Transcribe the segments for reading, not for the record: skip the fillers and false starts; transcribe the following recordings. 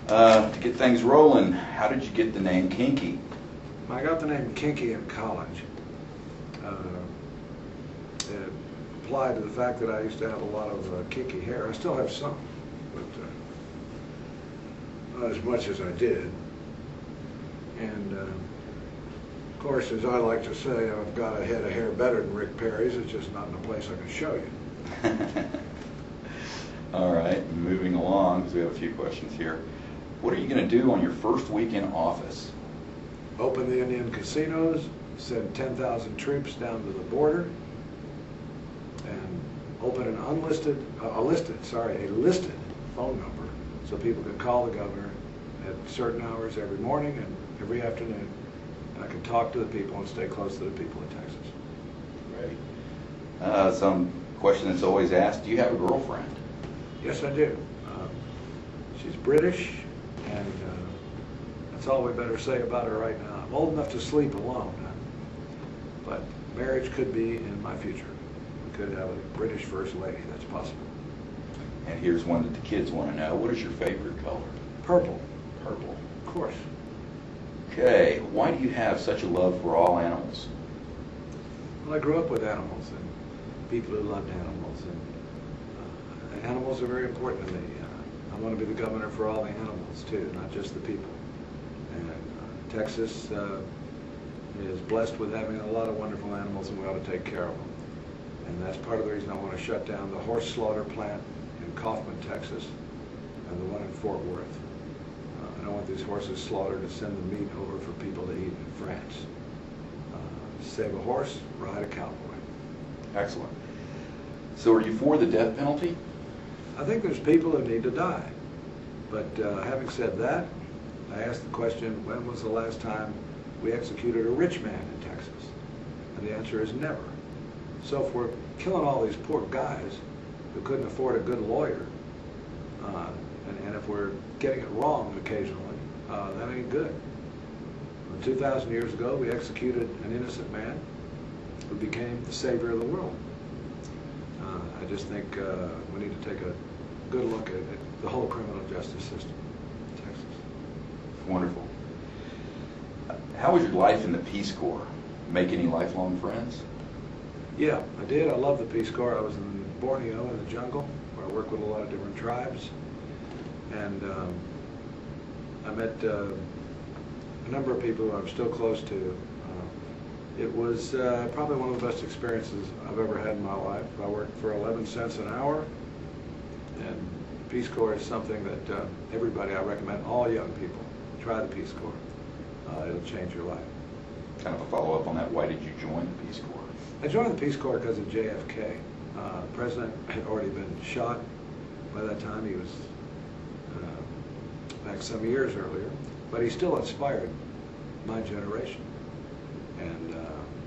To get things rolling, how did you get the name Kinky? I got the name Kinky in college. It applied to the fact that I used to have a lot of kinky hair. I still have some, but not as much as I did. And of course, as I like to say, I've got a head of hair better than Rick Perry's. It's just not in a place I can show you. All right, moving along, because we have a few questions here. What are you going to do on your first week in office? Open the Indian casinos, send 10,000 troops down to the border, and open an a listed phone number so people can call the governor at certain hours every morning and every afternoon. And I can talk to the people and stay close to the people in Texas. Right. Some question that's always asked, do you have a girlfriend? Yes, I do. She's British, and that's all we better say about her right now. I'm old enough to sleep alone, but marriage could be in my future. We could have a British First Lady. That's possible. And here's one that the kids want to know. What is your favorite color? Purple. Purple. Of course. Okay. Why do you have such a love for all animals? Well, I grew up with animals and people who loved animals, and animals are very important to me. I want to be the governor for all the animals too, not just the people. And Texas is blessed with having a lot of wonderful animals, and we ought to take care of them. And that's part of the reason I want to shut down the horse slaughter plant in Kaufman, Texas, and the one in Fort Worth. I don't want these horses slaughtered to send the meat over for people to eat in France. Save a horse, ride a cowboy. Excellent. So are you for the death penalty? I think there's people who need to die. But having said that, I asked the question, when was the last time we executed a rich man in Texas? And the answer is never. So if we're killing all these poor guys who couldn't afford a good lawyer, and if we're getting it wrong occasionally, that ain't good. 2,000 years ago, we executed an innocent man who became the savior of the world. I just think we need to take a good look at the whole criminal justice system in Texas. Wonderful. How was your life in the Peace Corps? Make any lifelong friends? Yeah, I did. I love the Peace Corps. I was in Borneo in the jungle, where I worked with a lot of different tribes. And I met a number of people who I'm still close to. It was probably one of the best experiences I've ever had in my life. I worked for 11 cents an hour, and Peace Corps is something that everybody, I recommend all young people, try the Peace Corps. It'll change your life. Kind of a follow-up on that, why did you join the Peace Corps? I joined the Peace Corps because of JFK. The president had already been shot by that time. He was back some years earlier, but he still inspired my generation. And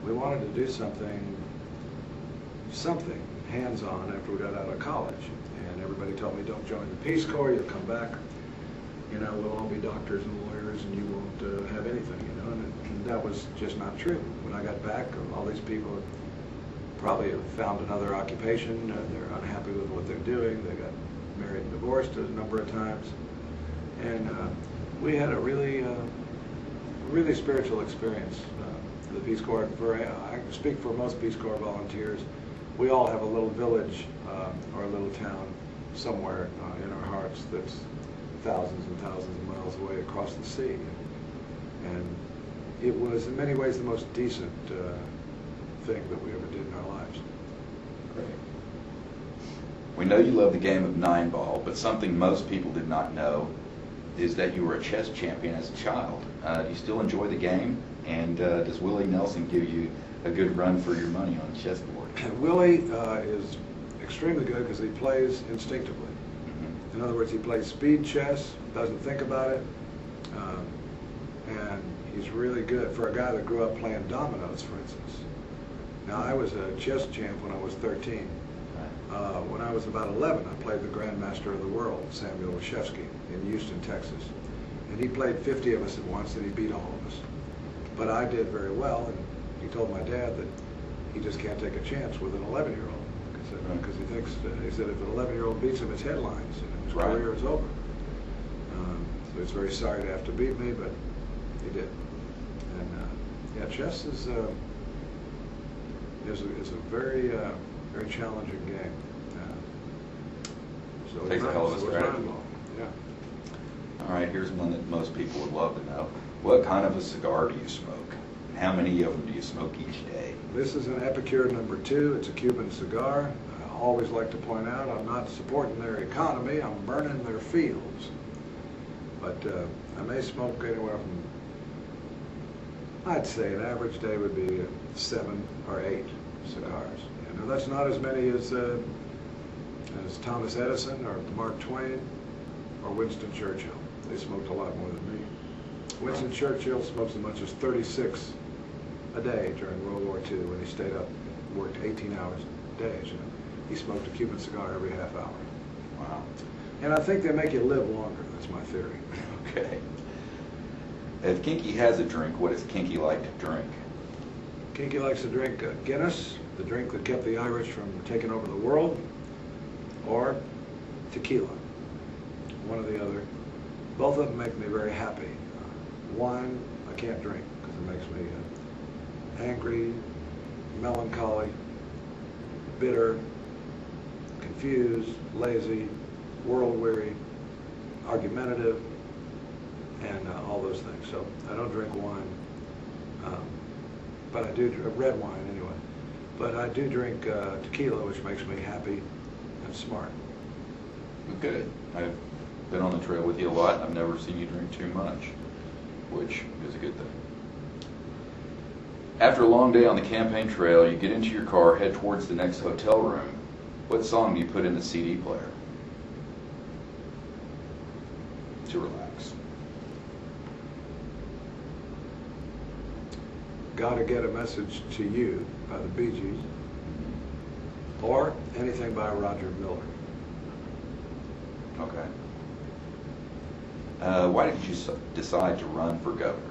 we wanted to do something hands-on after we got out of college. And everybody told me, don't join the Peace Corps, you'll come back, you know, we'll all be doctors and lawyers and you won't have anything, you know, and that was just not true. When I got back, all these people probably have found another occupation, they're unhappy with what they're doing, they got married and divorced a number of times. And we had a really spiritual experience. The Peace Corps, I speak for most Peace Corps volunteers, we all have a little village or a little town somewhere in our hearts that's thousands and thousands of miles away across the sea. And it was in many ways the most decent thing that we ever did in our lives. Great. We know you love the game of 9-ball, but something most people did not know is that you were a chess champion as a child. Do you still enjoy the game? And does Willie Nelson give you a good run for your money on the chessboard? Willie is extremely good because he plays instinctively. In other words, he plays speed chess, doesn't think about it, and he's really good for a guy that grew up playing dominoes, for instance. Now, I was a chess champ when I was 13. When I was about 11, I played the Grandmaster of the World, Samuel Washevsky, in Houston, Texas. And he played 50 of us at once, and he beat all of us. But I did very well, and he told my dad that he just can't take a chance with an 11-year-old. Because he thinks, he said if an 11-year-old beats him, it's headlines, and his career is over. So he's very sorry to have to beat me, but he did. And yeah, chess is a very very challenging game. So Takes a hell of a strategy. Yeah. All right, here's one that most people would love to know. What kind of a cigar do you smoke? And how many of them do you smoke each day? This is an Epicure number 2. It's a Cuban cigar. I always like to point out I'm not supporting their economy, I'm burning their fields. But I may smoke anywhere from, I'd say an average day would be 7 or 8 cigars. You know, that's not as many as Thomas Edison or Mark Twain or Winston Churchill. They smoked a lot more than me. Winston Churchill smoked as much as 36 a day during World War II when he stayed up, worked 18 hours days. You know, he smoked a Cuban cigar every half hour. Wow. And I think they make you live longer. That's my theory. Okay. If Kinky has a drink, what does Kinky like to drink? Kinky likes to drink Guinness, the drink that kept the Irish from taking over the world, or tequila, one or the other. Both of them make me very happy. Wine, I can't drink because it makes me angry, melancholy, bitter, confused, lazy, world-weary, argumentative, and all those things. So I don't drink wine, but I do red wine anyway. But I do drink tequila, which makes me happy and smart. Good. I've been on the trail with you a lot. I've never seen you drink too much, which is a good thing. After a long day on the campaign trail, you get into your car, head towards the next hotel room. What song do you put in the CD player to relax? Gotta Get a Message to You by the Bee Gees, or anything by Roger Miller. Okay. Why did you decide to run for governor?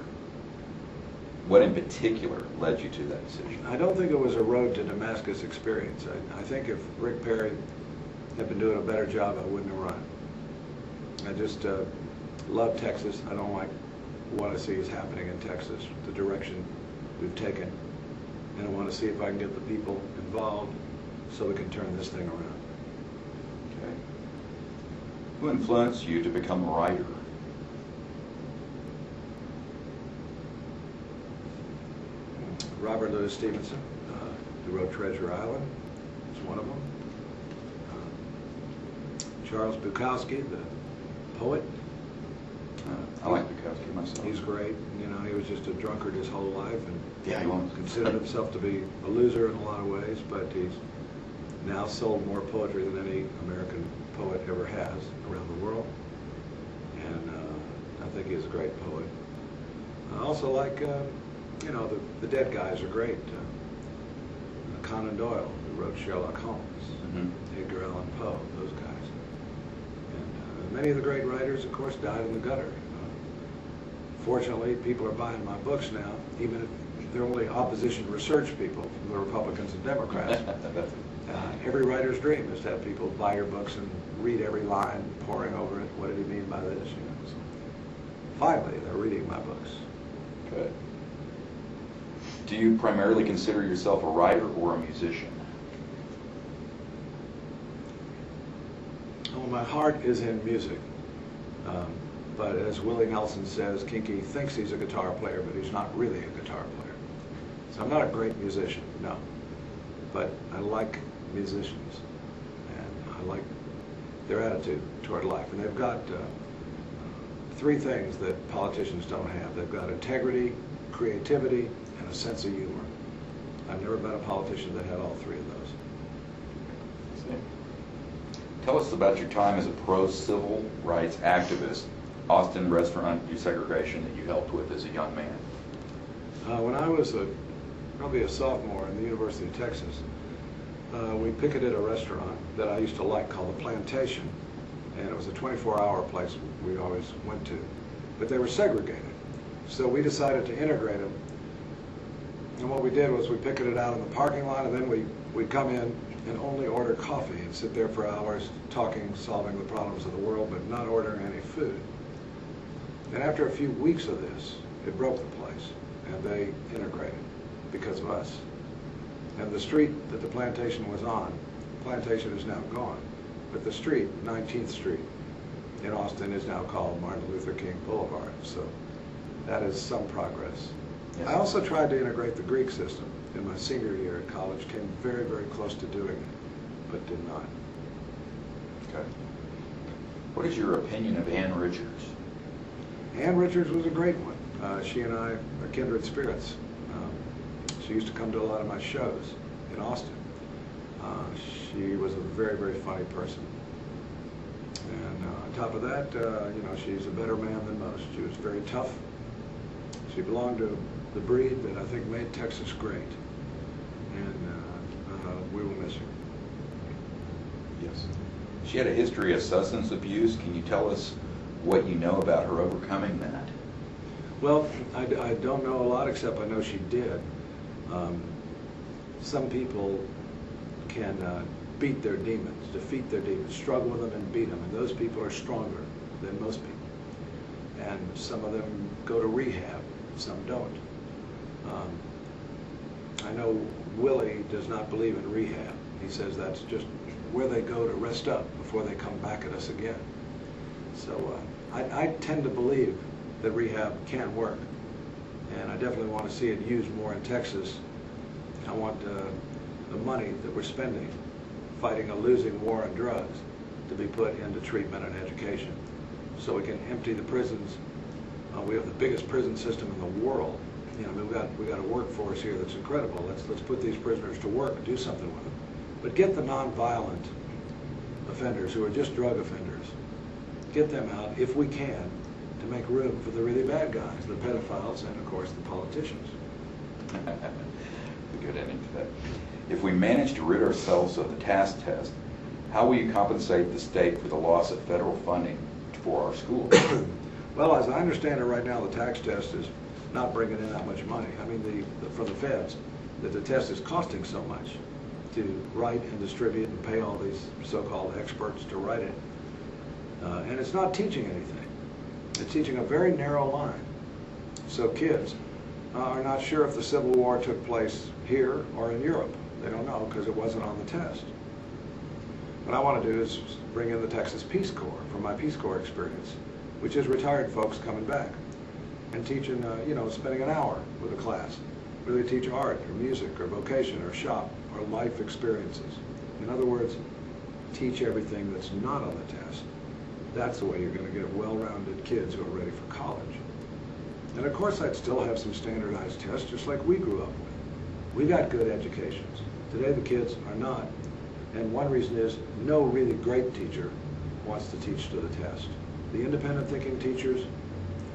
What in particular led you to that decision? I don't think it was a road to Damascus experience. I think if Rick Perry had been doing a better job, I wouldn't have run. I just love Texas. I don't like what I see is happening in Texas, the direction we've taken. And I want to see if I can get the people involved so we can turn this thing around. Okay. Who influenced you to become a writer? Robert Louis Stevenson, who wrote Treasure Island, is one of them. Charles Bukowski, the poet. I like Bukowski myself. He's great. You know, he was just a drunkard his whole life, and Yeah, he was. considered himself to be a loser in a lot of ways, but he's now sold more poetry than any American poet ever has around the world. And I think he's a great poet. I also like, you know, the dead guys are great. Conan Doyle, who wrote Sherlock Holmes, Edgar Allan Poe, those guys. And many of the great writers, of course, died in the gutter. Fortunately, people are buying my books now, even if they're only opposition research people from the Republicans and Democrats. Every writer's dream is to have people buy your books and read every line, poring over it. What did he mean by this? You know, so finally, they're reading my books. Good. Do you primarily consider yourself a writer or a musician? Oh, my heart is in music. But as Willie Nelson says, Kinky thinks he's a guitar player, but he's not really a guitar player. So I'm not a great musician, no. But I like musicians, and I like their attitude toward life. And they've got 3 things that politicians don't have. They've got integrity, creativity, and a sense of humor. I've never met a politician that had all 3 of those. Tell us about your time as a pro-civil rights activist, Austin restaurant desegregation that you helped with as a young man. When I was probably a sophomore in the University of Texas, we picketed a restaurant that I used to like called The Plantation, and it was a 24-hour place we always went to. But they were segregated, so we decided to integrate them. And what we did was we picketed out in the parking lot, and then we'd come in and only order coffee and sit there for hours talking, solving the problems of the world, but not ordering any food. And after a few weeks of this, it broke the place, and they integrated because of us. And the street that the plantation was on, the plantation is now gone, but the street, 19th Street in Austin, is now called Martin Luther King Boulevard. So that is some progress. Yes. I also tried to integrate the Greek system in my senior year at college, came very, very close to doing it, but did not. Okay. What is your opinion of Ann Richards? Ann Richards was a great one. She and I are kindred spirits. She used to come to a lot of my shows in Austin. She was a very, very funny person. And on top of that, you know, she's a better man than most. She was very tough. She belonged to the breed that I think made Texas great. And we will miss her. Yes. She had a history of substance abuse. Can you tell us what you know about her overcoming that? Well, I don't know a lot, except I know she did. Some people can beat their demons, defeat their demons, struggle with them and beat them, and those people are stronger than most people. And some of them go to rehab, some don't. I know Willie does not believe in rehab. He says that's just where they go to rest up before they come back at us again. So I tend to believe that rehab can work, and I definitely want to see it used more in Texas. I want the money that we're spending fighting a losing war on drugs to be put into treatment and education, so we can empty the prisons. We have the biggest prison system in the world. You know, we've got a workforce here that's incredible. Let's put these prisoners to work and do something with them. But get the non-violent offenders who are just drug offenders, get them out if we can, to make room for the really bad guys, the pedophiles, and of course the politicians. A good ending to that. If we manage to rid ourselves of the task test, how will you compensate the state for the loss of federal funding for our schools? Well, as I understand it right now, the tax test is not bringing in that much money. I mean, for the feds, that the test is costing so much to write and distribute and pay all these so-called experts to write it. And it's not teaching anything. It's teaching a very narrow line. So kids are not sure if the Civil War took place here or in Europe. They don't know because it wasn't on the test. What I want to do is bring in the Texas Peace Corps from my Peace Corps experience, which is retired folks coming back and teaching, you know, spending an hour with a class. Really teach art or music or vocation or shop or life experiences. In other words, teach everything that's not on the test. That's the way you're going to get well-rounded kids who are ready for college. And of course, I'd still have some standardized tests, just like we grew up with. We got good educations. Today, the kids are not. And one reason is no really great teacher wants to teach to the test. The independent thinking teachers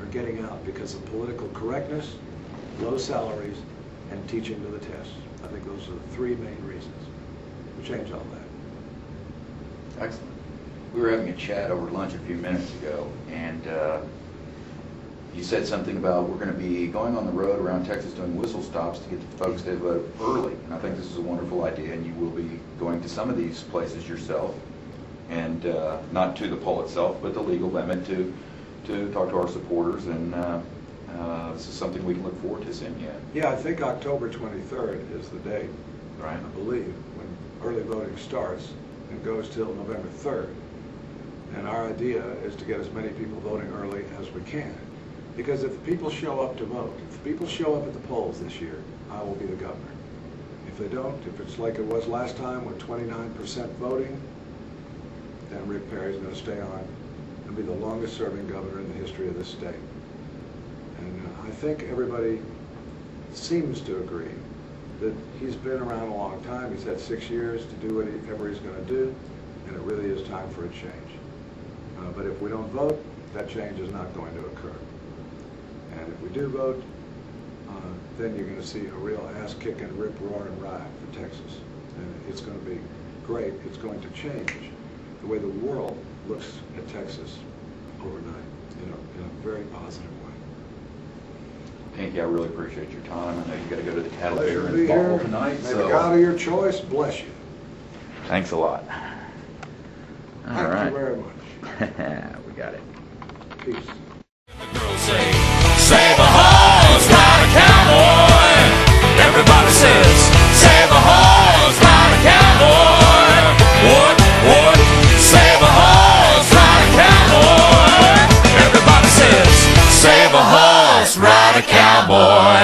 are getting out because of political correctness, low salaries, and teaching to the test. I think those are the three main reasons. We'll change all that. Excellent. We were having a chat over lunch a few minutes ago, and you said something about we're going to be going on the road around Texas doing whistle stops to get the folks to vote early. And I think this is a wonderful idea, and you will be going to some of these places yourself, and not to the poll itself, but the legal limit to talk to our supporters. And this is something we can look forward to seeing yet. Yeah, I think October 23rd is the date, Right. I believe, when early voting starts and goes till November 3rd. And our idea is to get as many people voting early as we can. Because if people show up to vote, if people show up at the polls this year, I will be the governor. If they don't, if it's like it was last time with 29% voting, then Rick Perry's going to stay on and be the longest serving governor in the history of this state. And I think everybody seems to agree that he's been around a long time. He's had 6 years to do whatever he's going to do, and it really is time for a change. But if we don't vote, that change is not going to occur. And if we do vote, then you're going to see a real ass-kicking, rip-roaring ride for Texas. And it's going to be great. It's going to change the way the world looks at Texas overnight, in a very positive way. Pinky, I really appreciate your time. I know you got to go to the cattle Pleasure fair to be in fall here. tonight. May the God of your choice bless you. Thanks a lot. All right. Thank you very much. We got it. Peace. boy.